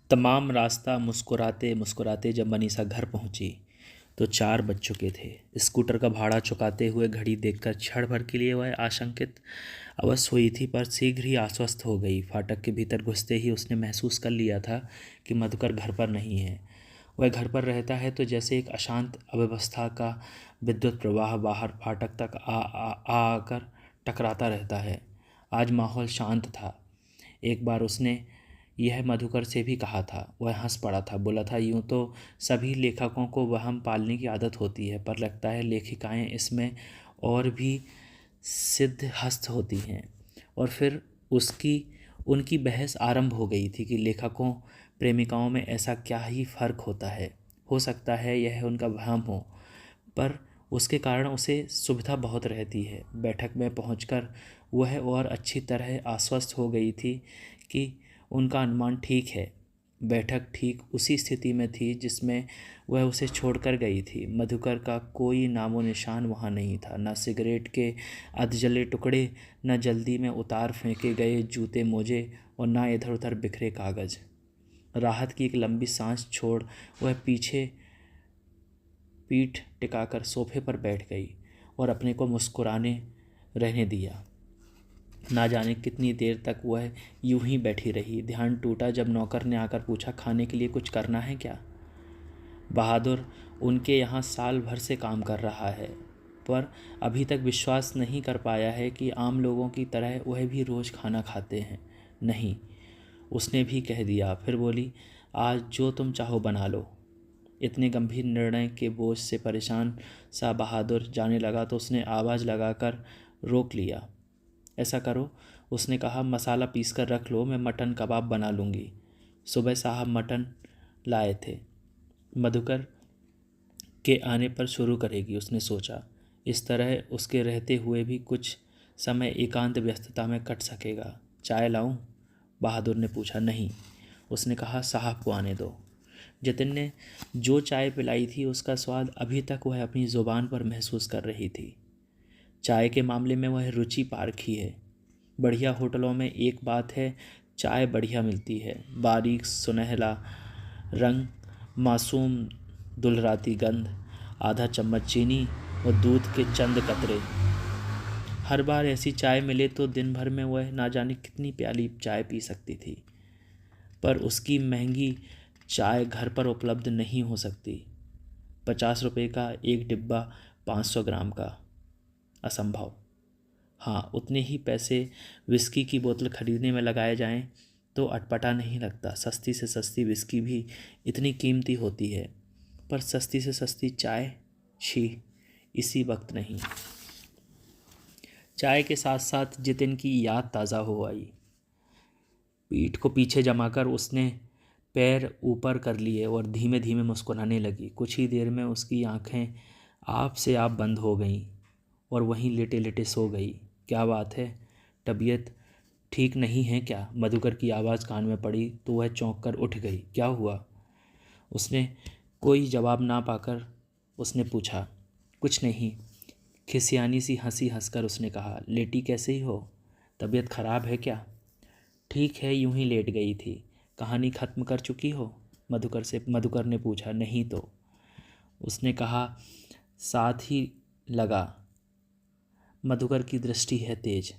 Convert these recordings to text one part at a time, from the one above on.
तमाम रास्ता मुस्कुराते मुस्कुराते जब मनीषा घर पहुंची तो 4 बज चुके थे। स्कूटर का भाड़ा चुकाते हुए घड़ी देखकर क्षण भर के लिए वह आशंकित अवश्य हुई थी, पर शीघ्र ही आश्वस्त हो गई। फाटक के भीतर घुसते ही उसने महसूस कर लिया था कि मधुकर घर पर नहीं है। वह घर पर रहता है तो जैसे एक अशांत अव्यवस्था का विद्युत प्रवाह बाहर फाटक तक आकर टकराता रहता है। आज माहौल शांत था। एक बार उसने यह मधुकर से भी कहा था। वह हंस पड़ा था, बोला था, यूं तो सभी लेखकों को वहम पालने की आदत होती है, पर लगता है लेखिकाएं इसमें और भी सिद्धहस्त होती हैं। और फिर उसकी उनकी बहस आरंभ हो गई थी कि लेखकों प्रेमिकाओं में ऐसा क्या ही फर्क होता है। हो सकता है यह उनका वहम हो, पर उसके कारण उसे सुविधा बहुत रहती है। बैठक में पहुंचकर वह और अच्छी तरह आश्वस्त हो गई थी कि उनका अनुमान ठीक है। बैठक ठीक उसी स्थिति में थी जिसमें वह उसे छोड़कर गई थी। मधुकर का कोई नामो निशान वहाँ नहीं था, न सिगरेट के अधजले टुकड़े, न जल्दी में उतार फेंके गए जूते मोजे, और न इधर उधर बिखरे कागज। राहत की एक लंबी सांस छोड़ वह पीछे पीठ टिकाकर सोफे पर बैठ गई और अपने को मुस्कुराने रहने दिया। ना जाने कितनी देर तक वह यूं ही बैठी रही। ध्यान टूटा जब नौकर ने आकर पूछा, खाने के लिए कुछ करना है क्या? बहादुर उनके यहाँ साल भर से काम कर रहा है, पर अभी तक विश्वास नहीं कर पाया है कि आम लोगों की तरह वह भी रोज़ खाना खाते हैं। नहीं, उसने भी कह दिया। फिर बोली, आज जो तुम चाहो बना लो। इतने गंभीर निर्णय के बोझ से परेशान सा बहादुर जाने लगा तो उसने आवाज़ लगाकर रोक लिया। ऐसा करो, उसने कहा, मसाला पीस कर रख लो, मैं मटन कबाब बना लूँगी। सुबह साहब मटन लाए थे, मधुकर के आने पर शुरू करेगी, उसने सोचा। इस तरह उसके रहते हुए भी कुछ समय एकांत व्यस्तता में कट सकेगा। चाय लाऊं? बहादुर ने पूछा। नहीं, उसने कहा, साहब को आने दो। जतिन ने जो चाय पिलाई थी उसका स्वाद अभी तक वह अपनी ज़ुबान पर महसूस कर रही थी। चाय के मामले में वह रुचि पारखी है। बढ़िया होटलों में एक बात है, चाय बढ़िया मिलती है। बारीक सुनहला रंग, मासूम दुलराती गंध, आधा चम्मच चीनी और दूध के चंद कतरे। हर बार ऐसी चाय मिले तो दिन भर में वह ना जाने कितनी प्याली चाय पी सकती थी। पर उसकी महंगी चाय घर पर उपलब्ध नहीं हो सकती। 50 रुपये का एक डिब्बा 500 ग्राम का, असंभव। हाँ, उतने ही पैसे विस्की की बोतल खरीदने में लगाए जाएं तो अटपटा नहीं लगता। सस्ती से सस्ती विस्की भी इतनी कीमती होती है, पर सस्ती से सस्ती चाय, छी, इसी वक्त नहीं। चाय के साथ साथ जितिन की याद ताज़ा हो आई। पीठ को पीछे जमाकर उसने पैर ऊपर कर लिए और धीमे धीमे मुस्कुराने लगी। कुछ ही देर में उसकी आंखें आप से आप बंद हो गईं और वहीं लेटे लेटे सो गई। क्या बात है, तबीयत ठीक नहीं है क्या? मधुकर की आवाज़ कान में पड़ी तो वह चौंक कर उठ गई। क्या हुआ? उसने कोई जवाब ना पाकर उसने पूछा। कुछ नहीं, खिसियानी सी हंसी हंसकर उसने कहा। लेटी कैसे ही हो? तबीयत खराब है क्या? ठीक है, यूं ही लेट गई थी। कहानी ख़त्म कर चुकी हो? मधुकर ने पूछा। नहीं तो, उसने कहा साथ ही लगा। मधुकर की दृष्टि है तेज।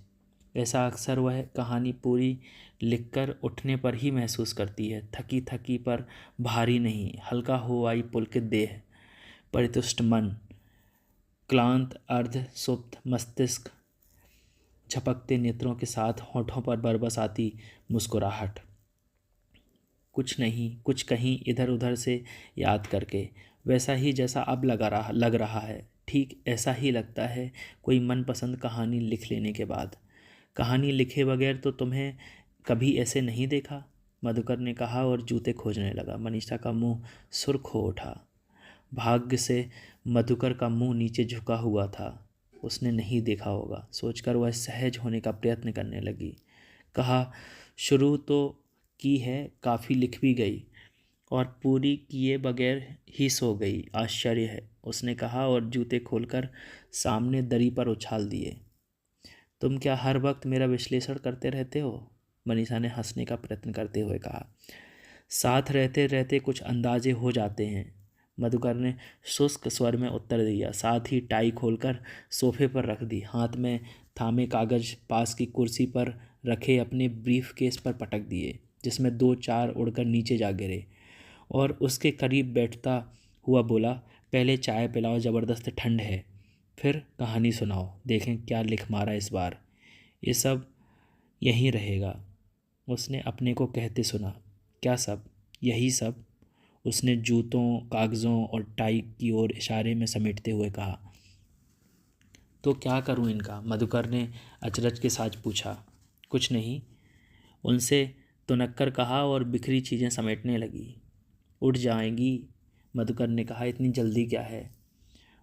ऐसा अक्सर वह कहानी पूरी लिखकर उठने पर ही महसूस करती है। थकी थकी पर भारी नहीं, हल्का हो आई पुलकित देह, परितुष्ट मन, क्लांत अर्ध सुप्त मस्तिष्क, झपकते नेत्रों के साथ होठों पर बरबस आती मुस्कुराहट। कुछ नहीं, कुछ कहीं इधर उधर से याद करके, वैसा ही जैसा अब लग रहा है। ठीक ऐसा ही लगता है कोई मनपसंद कहानी लिख लेने के बाद। कहानी लिखे बगैर तो तुम्हें कभी ऐसे नहीं देखा, मधुकर ने कहा और जूते खोजने लगा। मनीषा का मुंह सुर्ख हो उठा। भाग्य से मधुकर का मुंह नीचे झुका हुआ था, उसने नहीं देखा होगा सोचकर वह सहज होने का प्रयत्न करने लगी। कहा, शुरू तो की है, काफ़ी लिख भी गई और पूरी किए बगैर ही सो गई। आश्चर्य है, उसने कहा और जूते खोलकर सामने दरी पर उछाल दिए। तुम क्या हर वक्त मेरा विश्लेषण करते रहते हो? मनीषा ने हंसने का प्रयत्न करते हुए कहा। साथ रहते रहते कुछ अंदाजे हो जाते हैं, मधुकर ने शुष्क स्वर में उत्तर दिया। साथ ही टाई खोलकर सोफे पर रख दी। हाथ में थामे कागज पास की कुर्सी पर रखे अपने ब्रीफ केस पर पटक दिए, जिसमें 2-4 उड़कर नीचे जा गिरे, और उसके करीब बैठता हुआ बोला, पहले चाय पिलाओ, ज़बरदस्त ठंड है, फिर कहानी सुनाओ, देखें क्या लिख मारा इस बार। ये सब यहीं रहेगा, उसने अपने को कहते सुना। क्या सब? यही सब, उसने जूतों, कागज़ों और टाई की ओर इशारे में समेटते हुए कहा। तो क्या करूं इनका? मधुकर ने अचरज के साथ पूछा। कुछ नहीं, उनसे तुनक्कर कहा और बिखरी चीज़ें समेटने लगी। उठ जाएंगी, मधुकर ने कहा, इतनी जल्दी क्या है?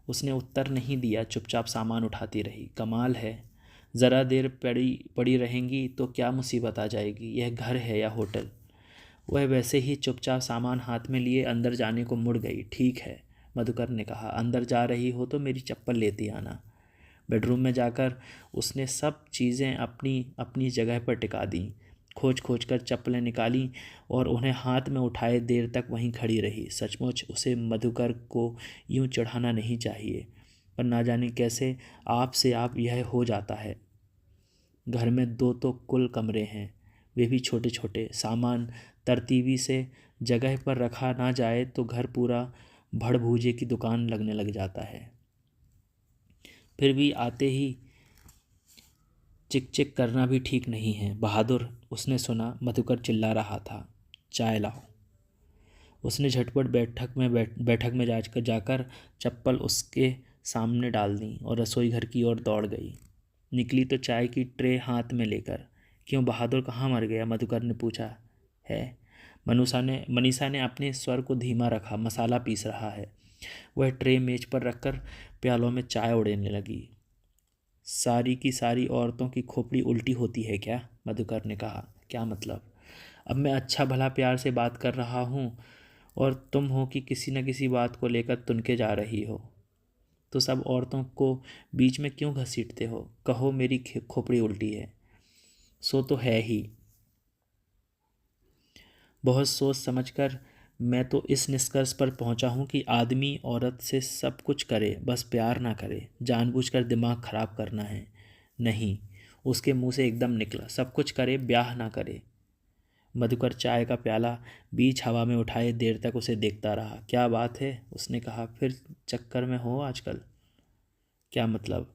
उसने उत्तर नहीं दिया, चुपचाप सामान उठाती रही। कमाल है, ज़रा देर पड़ी पड़ी रहेंगी तो क्या मुसीबत आ जाएगी? यह घर है या होटल? वह वैसे ही चुपचाप सामान हाथ में लिए अंदर जाने को मुड़ गई। ठीक है, मधुकर ने कहा, अंदर जा रही हो तो मेरी चप्पल लेती आना। बेडरूम में जाकर उसने सब चीज़ें अपनी अपनी जगह पर टिका दीं। खोज खोज कर चप्पलें निकालीं और उन्हें हाथ में उठाए देर तक वहीं खड़ी रही। सचमुच उसे मधुकर को यूं चढ़ाना नहीं चाहिए, पर ना जाने कैसे आप से आप यह हो जाता है। घर में 2 तो कुल कमरे हैं, वे भी छोटे छोटे। सामान तरतीबी से जगह पर रखा ना जाए तो घर पूरा भड़भूजे की दुकान लगने लग जाता है। फिर भी आते ही चिक चिक करना भी ठीक नहीं है। बहादुर, उसने सुना मधुकर चिल्ला रहा था। चाय लाओ। उसने झटपट बैठक में जाकर चप्पल उसके सामने डाल दी और रसोई घर की ओर दौड़ गई। निकली तो चाय की ट्रे हाथ में लेकर। क्यों, बहादुर कहाँ मर गया? मधुकर ने पूछा। है, मनीषा ने अपने स्वर को धीमा रखा। मसाला पीस रहा है। वह ट्रे मेज पर रखकर प्यालों में चाय उड़ेलने लगी। सारी की सारी औरतों की खोपड़ी उल्टी होती है क्या? मधुकर ने कहा। क्या मतलब? अब मैं अच्छा भला प्यार से बात कर रहा हूँ और तुम हो कि किसी न किसी बात को लेकर तुनके जा रही हो। तो सब औरतों को बीच में क्यों घसीटते हो? कहो मेरी खोपड़ी उल्टी है। सो तो है ही। बहुत सोच समझकर मैं तो इस निष्कर्ष पर पहुंचा हूं कि आदमी औरत से सब कुछ करे, बस प्यार ना करे। जानबूझकर दिमाग खराब करना है नहीं। उसके मुंह से एकदम निकला, सब कुछ करे, ब्याह ना करे। मधुकर चाय का प्याला बीच हवा में उठाए देर तक उसे देखता रहा। क्या बात है? उसने कहा। फिर चक्कर में हो आजकल? क्या मतलब?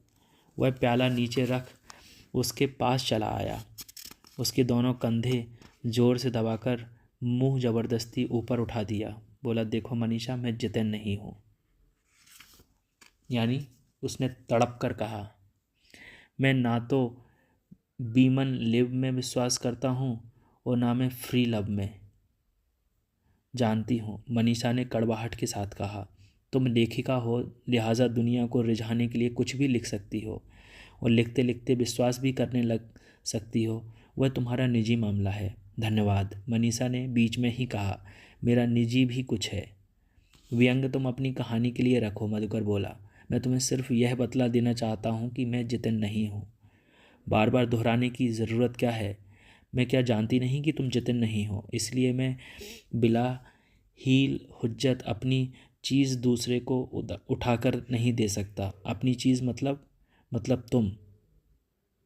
वह प्याला नीचे रख उसके पास चला आया। उसके दोनों कंधे जोर से दबाकर मुंह जबरदस्ती ऊपर उठा दिया। बोला, देखो मनीषा, मैं जितेन नहीं हूँ। यानी? उसने तड़प कर कहा। मैं ना तो बीमन लिव में विश्वास करता हूँ और ना मैं फ्री लव में। जानती हूँ, मनीषा ने कड़वाहट के साथ कहा। तुम लेखिका हो, लिहाजा दुनिया को रिझाने के लिए कुछ भी लिख सकती हो और लिखते लिखते विश्वास भी करने लग सकती हो। वह तुम्हारा निजी मामला है। धन्यवाद, मनीषा ने बीच में ही कहा। मेरा निजी भी कुछ है। व्यंग तुम अपनी कहानी के लिए रखो, मधुकर बोला। मैं तुम्हें सिर्फ यह बतला देना चाहता हूँ कि मैं जितेन नहीं हूँ। बार बार दोहराने की ज़रूरत क्या है? मैं क्या जानती नहीं कि तुम जितेन नहीं हो? इसलिए मैं बिला हील हुज्जत अपनी चीज़ दूसरे को उठाकर नहीं दे सकता। अपनी चीज़ मतलब तुम।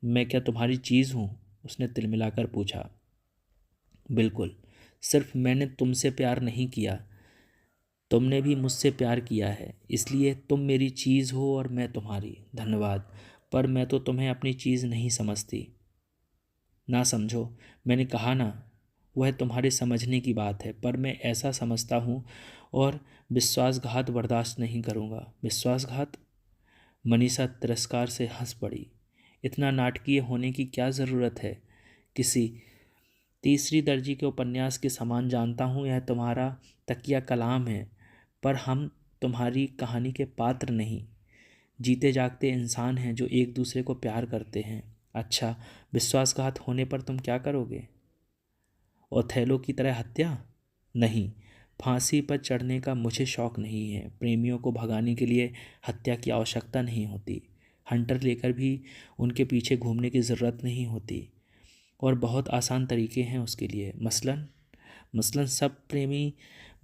मैं क्या तुम्हारी चीज़ हूँ? उसने तिलमिलाकर पूछा। बिल्कुल। सिर्फ मैंने तुमसे प्यार नहीं किया, तुमने भी मुझसे प्यार किया है, इसलिए तुम मेरी चीज़ हो और मैं तुम्हारी। धन्यवाद, पर मैं तो तुम्हें अपनी चीज़ नहीं समझती। ना समझो, मैंने कहा ना, वह तुम्हारे समझने की बात है, पर मैं ऐसा समझता हूँ और विश्वासघात बर्दाश्त नहीं करूँगा। विश्वासघात? मनीषा तिरस्कार से हंस पड़ी। इतना नाटकीय होने की क्या ज़रूरत है? किसी तीसरी दर्जी के उपन्यास के समान जानता हूँ यह तुम्हारा तकिया कलाम है, पर हम तुम्हारी कहानी के पात्र नहीं, जीते जागते इंसान हैं जो एक दूसरे को प्यार करते हैं। अच्छा, विश्वासघात होने पर तुम क्या करोगे? ओथेलो की तरह हत्या? नहीं, फांसी पर चढ़ने का मुझे शौक नहीं है। प्रेमियों को भगाने के लिए हत्या की आवश्यकता नहीं होती। हंटर लेकर भी उनके पीछे घूमने की ज़रूरत नहीं होती, और बहुत आसान तरीके हैं उसके लिए। मसलन सब प्रेमी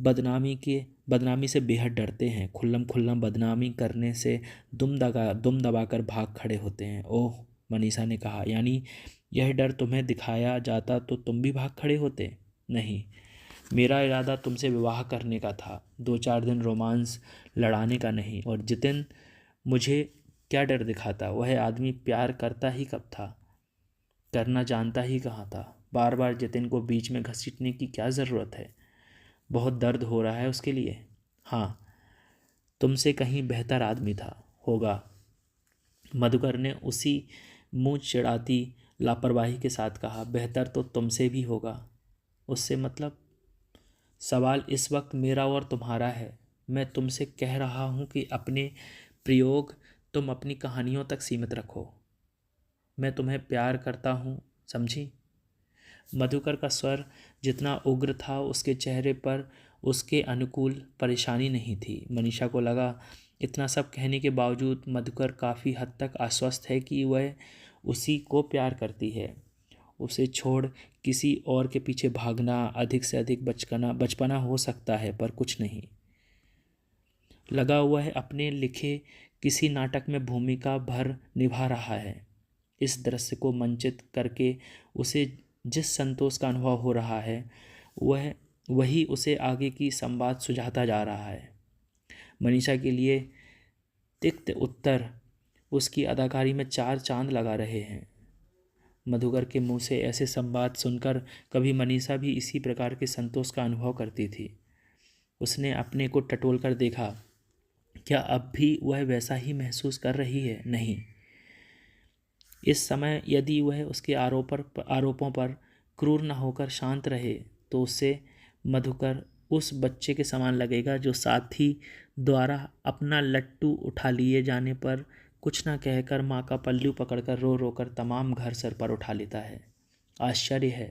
बदनामी से बेहद डरते हैं। खुल्लम खुल्ला बदनामी करने से दुम दबाकर भाग खड़े होते हैं। ओह, मनीषा ने कहा, यानी यह डर तुम्हें दिखाया जाता तो तुम भी भाग खड़े होते? नहीं, मेरा इरादा तुमसे विवाह करने का था, 2-4 दिन रोमांस लड़ाने का नहीं। और जितिन, मुझे क्या डर दिखाता? वह आदमी प्यार करता ही कब था, करना जानता ही कहाँ था। बार बार जितिन को बीच में घसीटने की क्या ज़रूरत है? बहुत दर्द हो रहा है उसके लिए। हाँ, तुमसे कहीं बेहतर आदमी था, होगा। मधुकर ने उसी मुंह चिढ़ाती लापरवाही के साथ कहा। बेहतर तो तुमसे भी होगा। उससे मतलब? सवाल इस वक्त मेरा और तुम्हारा है। मैं तुमसे कह रहा हूँ कि अपने प्रयोग तुम अपनी कहानियों तक सीमित रखो। मैं तुम्हें प्यार करता हूँ, समझी? मधुकर का स्वर जितना उग्र था, उसके चेहरे पर उसके अनुकूल परेशानी नहीं थी। मनीषा को लगा इतना सब कहने के बावजूद मधुकर काफ़ी हद तक आश्वस्त है कि वह उसी को प्यार करती है। उसे छोड़ किसी और के पीछे भागना अधिक से अधिक बचपना हो सकता है, पर कुछ नहीं। लगा हुआ है अपने लिखे किसी नाटक में भूमिका भर निभा रहा है। इस दृश्य को मंचित करके उसे जिस संतोष का अनुभव हो रहा है, वही उसे आगे की संवाद सुझाता जा रहा है। मनीषा के लिए तिक्त उत्तर उसकी अदाकारी में 4 चांद लगा रहे हैं। मधुकर के मुंह से ऐसे संवाद सुनकर कभी मनीषा भी इसी प्रकार के संतोष का अनुभव करती थी। उसने अपने को टटोल कर देखा। क्या अब भी वह वैसा ही महसूस कर रही है? नहीं। इस समय यदि वह उसके आरोपों पर क्रूर न होकर शांत रहे तो उससे मधुकर उस बच्चे के समान लगेगा जो साथी द्वारा अपना लट्टू उठा लिए जाने पर कुछ न कहकर माँ का पल्लू पकड़कर रो रो कर तमाम घर सर पर उठा लेता है। आश्चर्य है,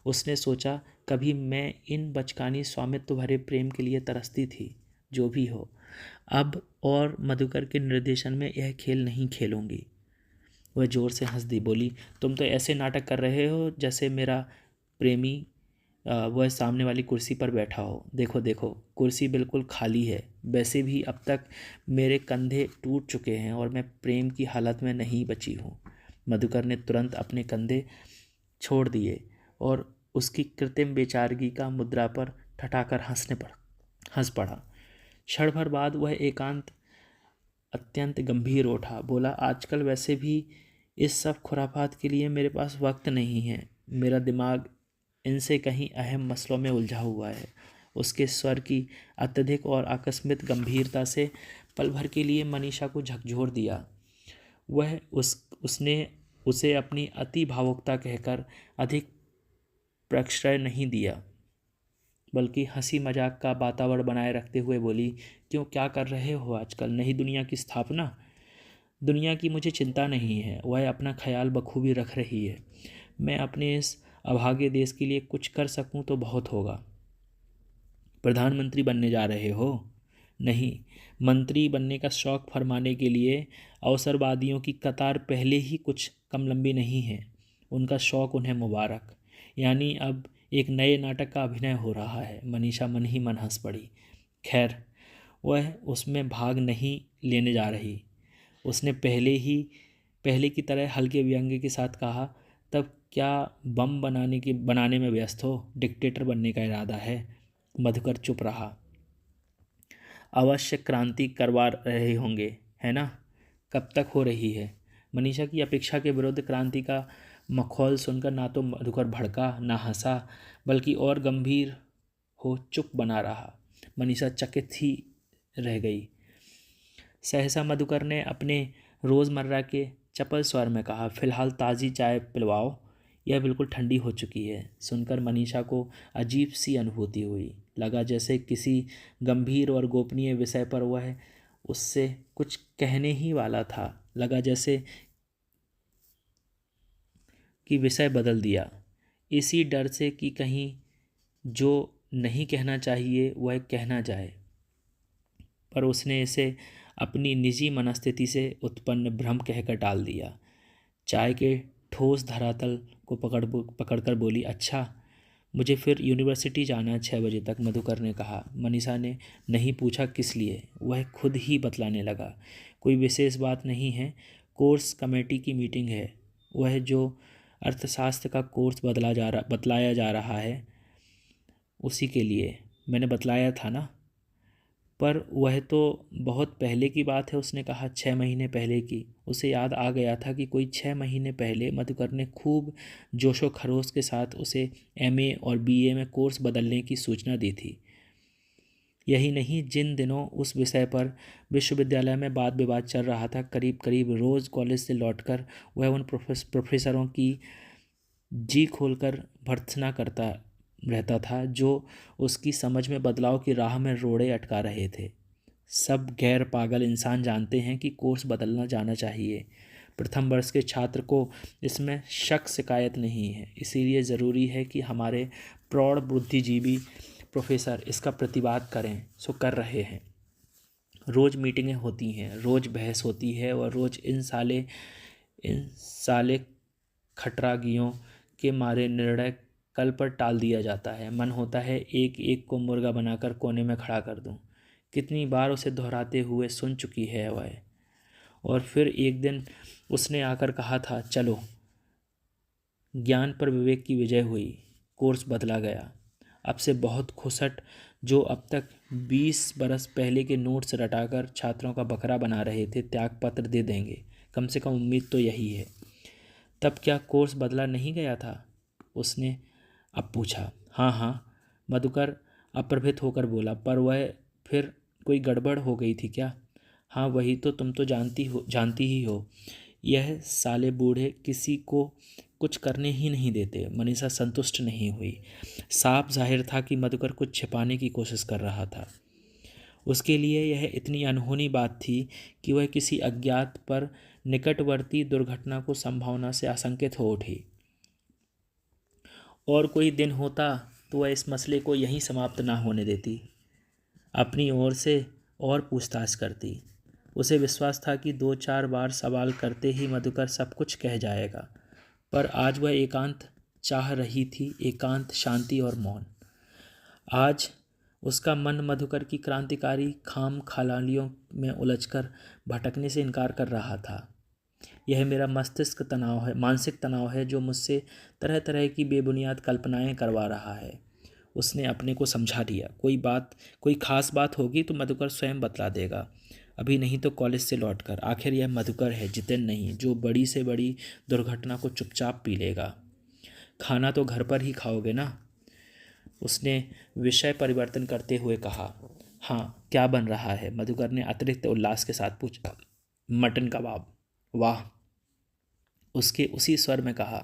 उसने सोचा, कभी मैं इन बचकानी स्वामित्व भरे प्रेम के लिए तरसती थी। जो भी हो, अब और मधुकर के निर्देशन में यह खेल नहीं खेलूंगी। वह जोर से हंस दी, बोली, तुम तो ऐसे नाटक कर रहे हो जैसे मेरा प्रेमी वह सामने वाली कुर्सी पर बैठा हो। देखो देखो, कुर्सी बिल्कुल खाली है। वैसे भी अब तक मेरे कंधे टूट चुके हैं और मैं प्रेम की हालत में नहीं बची हूँ। मधुकर ने तुरंत अपने कंधे छोड़ दिए और उसकी कृत्रिम बेचारगी का मुद्रा पर ठठाकर हंस पड़ा। क्षण भर बाद वह एकांत अत्यंत गंभीर उठा, बोला, आजकल वैसे भी इस सब खुराफात के लिए मेरे पास वक्त नहीं है। मेरा दिमाग इनसे कहीं अहम मसलों में उलझा हुआ है। उसके स्वर की अत्यधिक और आकस्मिक गंभीरता से पल भर के लिए मनीषा को झकझोर दिया। उसने उसे अपनी अति भावुकता कहकर अधिक प्रश्रय नहीं दिया, बल्कि हंसी मजाक का वातावरण बनाए रखते हुए बोली, क्यों, क्या कर रहे हो आजकल? नई दुनिया की स्थापना? दुनिया की मुझे चिंता नहीं है, वह अपना ख्याल बखूबी रख रही है। मैं अपने इस अभागे देश के लिए कुछ कर सकूं तो बहुत होगा। प्रधानमंत्री बनने जा रहे हो? नहीं, मंत्री बनने का शौक फरमाने के लिए अवसरवादियों की कतार पहले ही कुछ कम लंबी नहीं है। उनका शौक उन्हें मुबारक। यानी अब एक नए नाटक का अभिनय हो रहा है। मनीषा मन ही मन हंस पड़ी। खैर, वह उसमें भाग नहीं लेने जा रही। उसने पहले की तरह हल्के व्यंग्य के साथ कहा, तब क्या बम बनाने में व्यस्त हो? डिक्टेटर बनने का इरादा है? मधुकर चुप रहा। अवश्य क्रांति करवा रहे होंगे, है ना? कब तक हो रही है? मनीषा की अपेक्षा के विरुद्ध क्रांति का मखौल सुनकर ना तो मधुकर भड़का, ना हंसा, बल्कि और गंभीर हो चुप बना रहा। मनीषा चकित ही रह गई। सहसा मधुकर ने अपने रोज़मर्रा के चपल स्वर में कहा, फिलहाल ताज़ी चाय पिलवाओ, यह बिल्कुल ठंडी हो चुकी है। सुनकर मनीषा को अजीब सी अनुभूति हुई। लगा जैसे किसी गंभीर और गोपनीय विषय पर वह उससे कुछ कहने ही वाला था। लगा जैसे कि विषय बदल दिया, इसी डर से कि कहीं जो नहीं कहना चाहिए वह कहना जाए। पर उसने इसे अपनी निजी मनस्थिति से उत्पन्न भ्रम कहकर टाल दिया। चाय के ठोस धरातल को पकड़कर बोली, अच्छा, मुझे फिर यूनिवर्सिटी जाना है 6 बजे तक, मधुकर ने कहा। मनीषा ने नहीं पूछा किस लिए, वह खुद ही बतलाने लगा। कोई विशेष बात नहीं है, कोर्स कमेटी की मीटिंग है। वह जो अर्थशास्त्र का कोर्स बतलाया जा रहा है उसी के लिए। मैंने बतलाया था ना। पर वह तो बहुत पहले की बात है, उसने कहा। 6 महीने पहले की। उसे याद आ गया था कि कोई 6 महीने पहले मधुकर ने खूब जोशो खरोश के साथ उसे एमए और बीए में कोर्स बदलने की सूचना दी थी। यही नहीं, जिन दिनों उस विषय पर विश्वविद्यालय में वाद विवाद चल रहा था, करीब करीब रोज़ कॉलेज से लौटकर वह उन प्रोफेसरों की जी खोलकर भर्त्सना करता रहता था जो उसकी समझ में बदलाव की राह में रोड़े अटका रहे थे। सब गैर पागल इंसान जानते हैं कि कोर्स बदलना जाना चाहिए। प्रथम वर्ष के छात्र को इसमें शक शिकायत नहीं है। इसीलिए ज़रूरी है कि हमारे प्रौढ़ बुद्धिजीवी प्रोफेसर इसका प्रतिवाद करें। सो कर रहे हैं। रोज़ मीटिंगें होती हैं, रोज़ बहस होती है और रोज़ इन साले खटरागियों के मारे निर्णय कल पर टाल दिया जाता है। मन होता है एक एक को मुर्गा बनाकर कोने में खड़ा कर दूं। कितनी बार उसे दोहराते हुए सुन चुकी है वह। और फिर एक दिन उसने आकर कहा था, चलो। ज्ञान पर विवेक की विजय हुई। कोर्स बदला गया। अब से बहुत खुसट जो अब तक 20 बरस पहले के नोट्स रटाकर छात्रों का बकरा बना रहे थे, त्यागपत्र दे देंगे। कम से कम उम्मीद तो यही है। तब क्या कोर्स बदला नहीं गया था? उसने अब पूछा। हाँ हाँ, मधुकर अप्रभित होकर बोला। पर वह फिर कोई गड़बड़ हो गई थी क्या? हाँ वही तो, तुम तो जानती ही हो। यह साले बूढ़े किसी को कुछ करने ही नहीं देते। मनीषा संतुष्ट नहीं हुई। साफ जाहिर था कि मधुकर कुछ छिपाने की कोशिश कर रहा था। उसके लिए यह इतनी अनहोनी बात थी कि वह किसी अज्ञात पर निकटवर्ती दुर्घटना को संभावना से आशंकित हो उठी। और कोई दिन होता तो वह इस मसले को यहीं समाप्त ना होने देती, अपनी ओर से और पूछताछ करती। उसे विश्वास था कि 2-4 बार सवाल करते ही मधुकर सब कुछ कह जाएगा। पर आज वह एकांत चाह रही थी, एकांत, शांति और मौन। आज उसका मन मधुकर की क्रांतिकारी खाम ख्यालियों में उलझकर भटकने से इनकार कर रहा था। यह मेरा मानसिक तनाव है जो मुझसे तरह तरह की बेबुनियाद कल्पनाएं करवा रहा है। उसने अपने को समझा लिया। कोई खास बात होगी तो मधुकर स्वयं बतला देगा। अभी नहीं तो कॉलेज से लौटकर। आखिर यह मधुकर है, जितेन नहीं, जो बड़ी से बड़ी दुर्घटना को चुपचाप पी लेगा। खाना तो घर पर ही खाओगे ना? उसने विषय परिवर्तन करते हुए कहा। हाँ, क्या बन रहा है? मधुकर ने अतिरिक्त उल्लास के साथ पूछा। मटन कबाब। वाह! उसके उसी स्वर में कहा।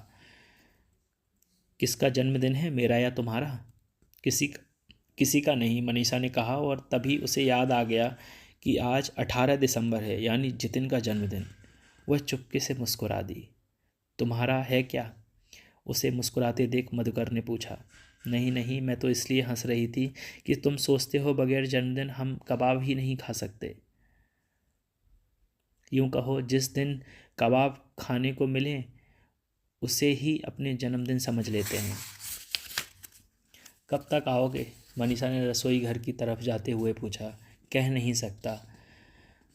किसका जन्मदिन है, मेरा या तुम्हारा? किसी का नहीं, मनीषा ने कहा। और तभी उसे याद आ गया कि आज 18 दिसंबर है, यानी जितिन का जन्मदिन। वह चुपके से मुस्कुरा दी। तुम्हारा है क्या? उसे मुस्कुराते देख मधुकर ने पूछा। नहीं नहीं, मैं तो इसलिए हंस रही थी कि तुम सोचते हो बगैर जन्मदिन हम कबाब ही नहीं खा सकते। यूं कहो, जिस दिन कबाब खाने को मिले उसे ही अपने जन्मदिन समझ लेते हैं। कब तक आओगे? मनीषा ने रसोई घर की तरफ जाते हुए पूछा। कह नहीं सकता।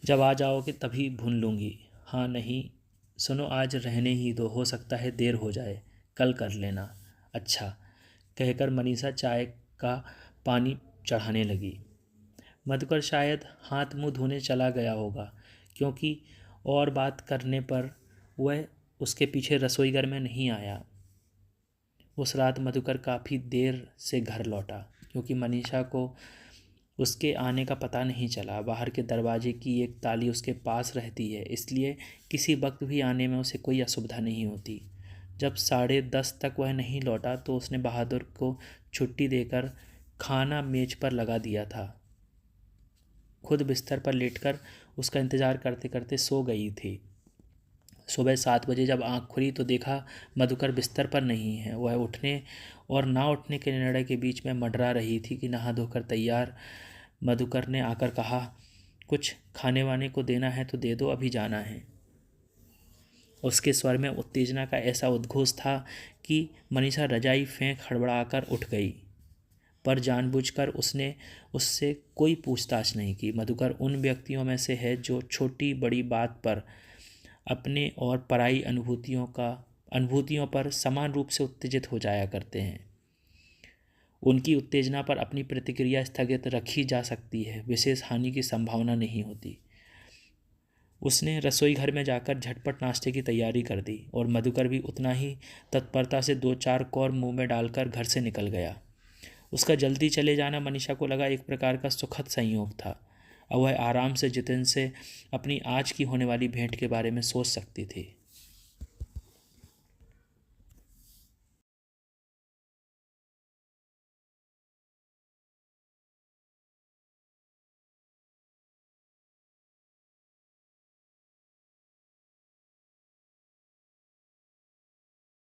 जब आ जाओगे तभी भून लूँगी। हाँ नहीं, सुनो, आज रहने ही दो, हो सकता है देर हो जाए, कल कर लेना। अच्छा, कहकर मनीषा चाय का पानी चढ़ाने लगी। मधुकर शायद हाथ मुंह धोने चला गया होगा, क्योंकि और बात करने पर वह उसके पीछे रसोई घर में नहीं आया। उस रात मधुकर काफ़ी देर से घर लौटा, क्योंकि मनीषा को उसके आने का पता नहीं चला। बाहर के दरवाजे की एक ताली उसके पास रहती है, इसलिए किसी वक्त भी आने में उसे कोई असुविधा नहीं होती। जब 10:30 तक वह नहीं लौटा तो उसने बहादुर को छुट्टी देकर खाना मेज पर लगा दिया था। खुद बिस्तर पर लेटकर उसका इंतज़ार करते करते सो गई थी। सुबह 7 बजे जब आँख खुली तो देखा मधुकर बिस्तर पर नहीं है। वह उठने और ना उठने के निर्णय के बीच में मंडरा रही थी कि नहा धोकर तैयार। मधुकर ने आकर कहा, कुछ खाने वाने को देना है तो दे दो, अभी जाना है। उसके स्वर में उत्तेजना का ऐसा उद्घोष था कि मनीषा रजाई फेंक हड़बड़ाकर उठ गई, पर जानबूझकर उसने उससे कोई पूछताछ नहीं की। मधुकर उन व्यक्तियों में से है जो छोटी बड़ी बात पर अपने और पराई अनुभूतियों पर समान रूप से उत्तेजित हो जाया करते हैं। उनकी उत्तेजना पर अपनी प्रतिक्रिया स्थगित रखी जा सकती है, विशेष हानि की संभावना नहीं होती। उसने रसोई घर में जाकर झटपट नाश्ते की तैयारी कर दी और मधुकर भी उतना ही तत्परता से 2-4 कौर मुंह में डालकर घर से निकल गया। उसका जल्दी चले जाना मनीषा को लगा एक प्रकार का सुखद संयोग था। अब वह आराम से जितेंद्र से अपनी आज की होने वाली भेंट के बारे में सोच सकती थी।